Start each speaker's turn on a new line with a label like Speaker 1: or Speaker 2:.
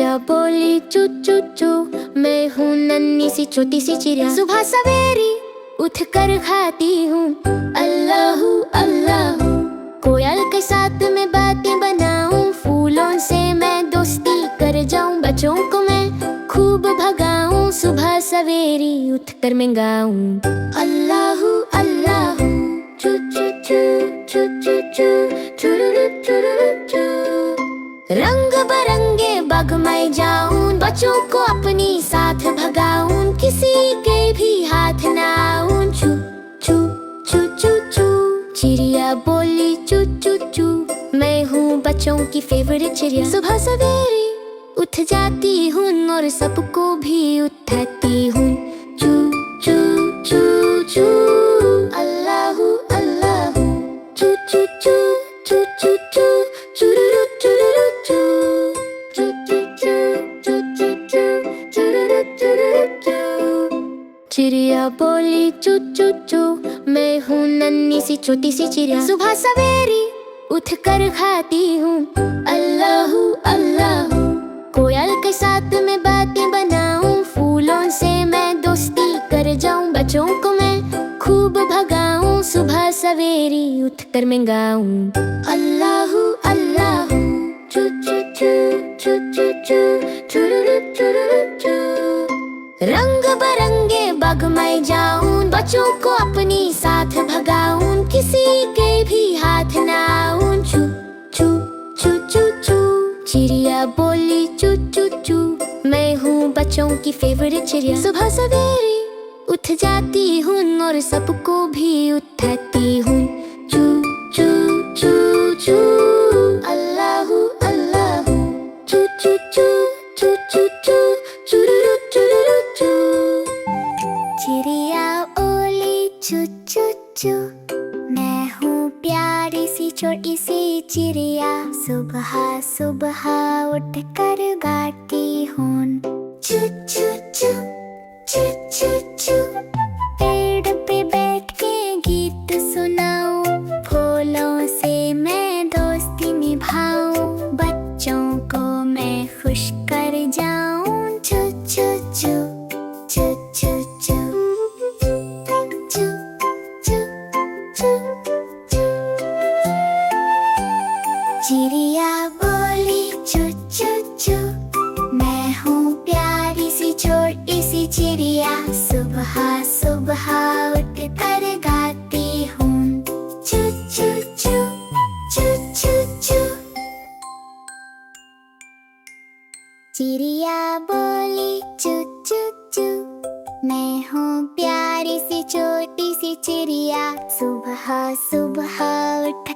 Speaker 1: चिड़िया बोली चू चू चू, मैं हूँ नन्ही सी छोटी सी चिड़िया। सुबह सवेरी उठ कर खाती हूँ अल्लाहू अल्लाहू। कोयल के साथ में बातें बनाऊं, फूलों से मैं दोस्ती कर जाऊं। बच्चों को मैं खूब भगाऊं, सुबह सवेरी उठ कर मैं गाऊं अल्लाहू अल्लाहू। चू चू चू चू चू चू चुरुरु चुरुरु चू। रंग बिरंगे बाग में जाऊं, बच्चों को अपनी साथ भगाऊं। किसी के भी हाथ ना आऊं। चू चू चू चू चू। चिड़िया बोली चू चू चू, मैं हूँ बच्चों की फेवरेट चिड़िया। सुबह सवेरे उठ जाती हूँ और सबको भी उठाती हूँ। चू चू चू चू अल्लाहू अल्लाहू। चू चू चू चू चू चू चुरुरु चुरुरु चू। चू चू चू चू चू चू चुरुरु चुरुरु चू। चिड़िया बोली चू चू चू, मैं हूँ नन्ही सी छोटी सी चिड़िया। सुबह सवेरे उठ कर खाती हूँ अल्लाहू अल्लाहू। कोयल के साथ में बातें बनाऊं, फूलों से मैं दोस्ती कर जाऊं। बच्चों को मैं खूब भगाऊं, सुबह सवेरे उठ कर मैं गाऊं अल्लाहू अल्लाहू। चू चू चू चू चू चू चुरुरु चुरुरु चू। रंग बिरंगे बाग में जाऊं, बच्चों को अपनी साथ भगाऊं। किसी के भी हाथ ना आऊं। चू चू चू चू चू। चिड़िया बोली चू चू चू, मैं हूँ बच्चों की फेवरेट चिड़िया। सुबह सवेरे उठ जाती हूँ और सबको भी उठाती हूँ। चू चू चू चू अल्लाहू अल्लाहू। चू चू चू चू चू चू चुरुरु चुरुरु चू। चिड़िया बोली चू चू चू, मैं हूँ प्यारी सी छोटी सी चिड़िया। सुबह सुबह उठ कर गाती हूँ चू चू चू चू चू चू। पेड़ पे बैठ के गीत सुनाऊं, फूलों से मैं दोस्ती निभाऊं। बच्चों को मैं खुश कर जाऊं। चू चू चू चू चू चू चू चू चू चू। चिड़िया बोली चू चू चू, मैं हूँ प्यारी सी छोटी सी चिड़िया। सुबह सुबह उठ कर गाती हूँ चू चू चू चू चू चू। चिड़िया बोली चू चू चू, मैं हूँ प्यारी सी छोटी सी चिड़िया। सुबह सुबह उठ